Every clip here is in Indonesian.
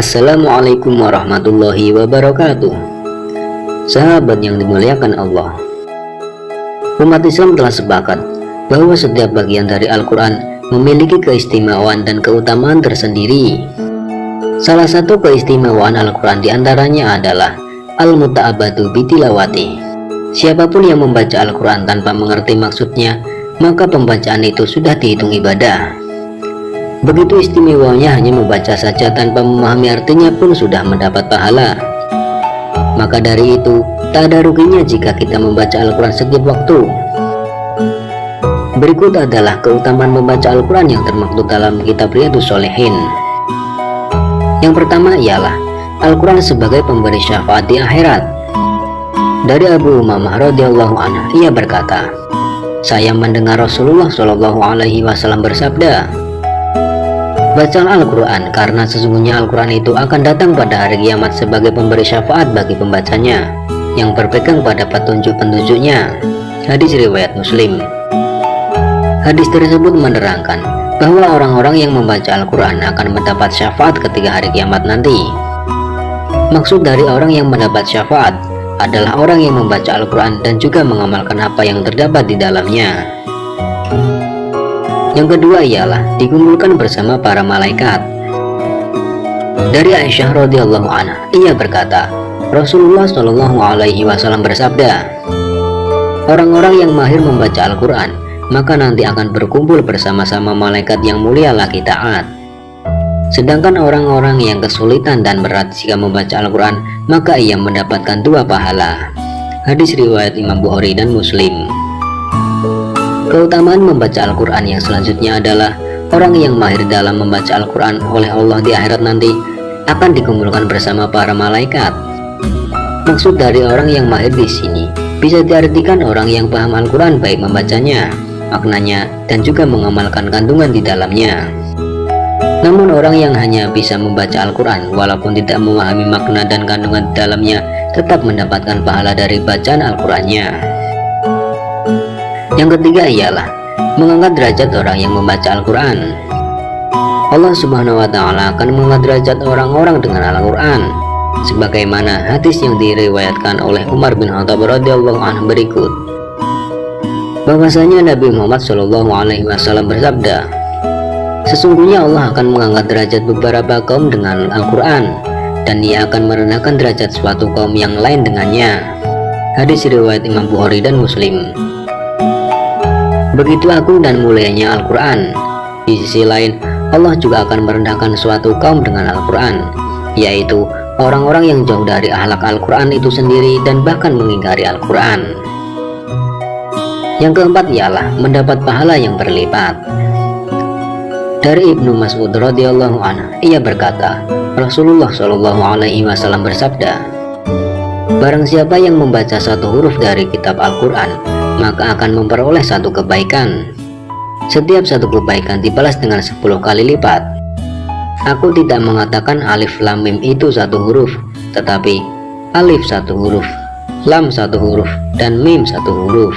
Assalamualaikum warahmatullahi wabarakatuh. Sahabat yang dimuliakan Allah, umat Islam telah sepakat bahwa setiap bagian dari Al-Quran memiliki keistimewaan dan keutamaan tersendiri. Salah satu keistimewaan Al-Quran diantaranya adalah Al-Muta'abbadu bitilawati. Siapapun yang membaca Al-Quran tanpa mengerti maksudnya, maka pembacaan itu sudah dihitung ibadah. Begitu istimewanya, hanya membaca saja tanpa memahami artinya pun sudah mendapat pahala. Maka dari itu, tak ada ruginya jika kita membaca Al-Quran setiap waktu. Berikut adalah keutamaan membaca Al-Quran yang termaktub dalam kitab Riyadhus Shalihin. Yang pertama ialah Al-Quran sebagai pemberi syafaat di akhirat. Dari Abu Umamah radhiyallahu anhu, ia berkata, saya mendengar Rasulullah Shallallahu alaihi wasallam bersabda, bacalah Al-Quran, karena sesungguhnya Al-Quran itu akan datang pada hari kiamat sebagai pemberi syafaat bagi pembacanya yang berpegang pada petunjuk-petunjuknya. Hadis riwayat Muslim. Hadis tersebut menerangkan bahwa orang-orang yang membaca Al-Quran akan mendapat syafaat ketika hari kiamat nanti. Maksud dari orang yang mendapat syafaat adalah orang yang membaca Al-Quran dan juga mengamalkan apa yang terdapat di dalamnya. Yang kedua ialah dikumpulkan bersama para malaikat. Dari Aisyah radhiyallahu anha, ia berkata, Rasulullah Shallallahu alaihi wasallam bersabda, orang-orang yang mahir membaca Al-Quran, maka nanti akan berkumpul bersama-sama malaikat yang mulia lagi taat. Sedangkan orang-orang yang kesulitan dan berat jika membaca Al-Quran, maka ia mendapatkan 2 pahala. Hadis riwayat Imam Bukhari dan Muslim. Keutamaan membaca Al-Quran yang selanjutnya adalah orang yang mahir dalam membaca Al-Quran oleh Allah di akhirat nanti akan dikumpulkan bersama para malaikat. Maksud dari orang yang mahir di sini bisa diartikan orang yang paham Al-Quran baik membacanya, maknanya, dan juga mengamalkan kandungan di dalamnya. Namun orang yang hanya bisa membaca Al-Quran walaupun tidak memahami makna dan kandungan di dalamnya tetap mendapatkan pahala dari bacaan Al-Qurannya. Yang ketiga ialah mengangkat derajat orang yang membaca Al-Quran. Allah Subhanahu wa Ta'ala akan mengangkat derajat orang-orang dengan Al-Quran, sebagaimana hadis yang diriwayatkan oleh Umar bin Khattab radhiyallahu anhu berikut, bahwasanya Nabi Muhammad Shallallahu alaihi wasallam bersabda, sesungguhnya Allah akan mengangkat derajat beberapa kaum dengan Al-Quran, dan Ia akan merendahkan derajat suatu kaum yang lain dengannya. Hadis riwayat Imam Bukhari dan Muslim. Begitu agung dan mulianya Al-Quran. Di sisi lain, Allah juga akan merendahkan suatu kaum dengan Al-Quran, yaitu orang-orang yang jauh dari akhlak Al-Quran itu sendiri dan bahkan mengingkari Al-Quran. Yang keempat ialah mendapat pahala yang berlipat. Dari Ibnu Mas'ud radhiyallahu anhu, ia berkata, Rasulullah Shallallahu alaihi wasallam bersabda, barang siapa yang membaca satu huruf dari kitab Al-Quran, maka akan memperoleh 1 kebaikan. Setiap 1 kebaikan dibalas dengan 10 kali lipat. Aku tidak mengatakan alif lam mim itu 1 huruf, tetapi alif 1 huruf, lam 1 huruf, dan mim 1 huruf.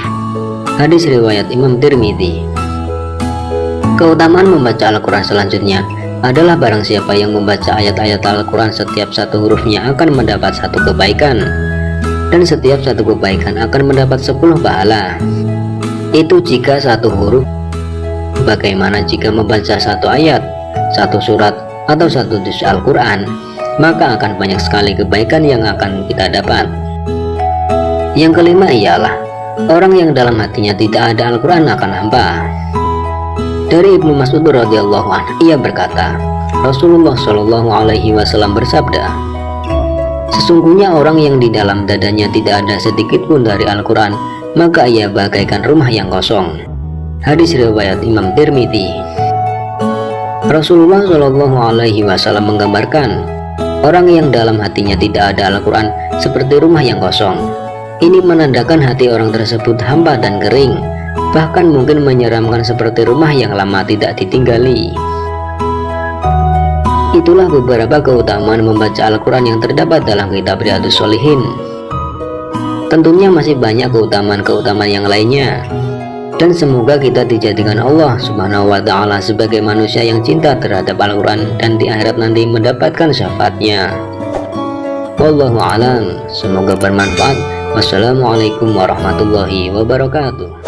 Hadis riwayat Imam Tirmidzi. Keutamaan membaca Al-Quran selanjutnya adalah barang siapa yang membaca ayat-ayat Al-Quran setiap 1 hurufnya akan mendapat 1 kebaikan, dan setiap 1 kebaikan akan mendapat 10 pahala. Itu jika 1 huruf. Bagaimana jika membaca 1 ayat, 1 surat, atau 1 juz Al-Quran, maka akan banyak sekali kebaikan yang akan kita dapat. Yang kelima ialah orang yang dalam hatinya tidak ada Al-Quran akan hampa. Dari Ibnu Mas'ud radhiyallahu anhu, ia berkata, Rasulullah Shallallahu alaihi wasallam bersabda, sesungguhnya orang yang di dalam dadanya tidak ada sedikit pun dari Al-Quran, maka ia bagaikan rumah yang kosong. Hadis riwayat Imam Tirmidzi. Rasulullah Shallallahu alaihi wasallam menggambarkan orang yang dalam hatinya tidak ada Al-Quran seperti rumah yang kosong. Ini menandakan hati orang tersebut hampa dan kering, bahkan mungkin menyeramkan seperti rumah yang lama tidak ditinggali. Itulah beberapa keutamaan membaca Al-Quran yang terdapat dalam kitab Riyadhus Shalihin. Tentunya masih banyak keutamaan-keutamaan yang lainnya. Dan semoga kita dijadikan Allah Subhanahu wa Ta'ala sebagai manusia yang cinta terhadap Al-Quran dan di akhirat nanti mendapatkan syafaatnya. Wallahu alam, semoga bermanfaat. Wassalamualaikum warahmatullahi wabarakatuh.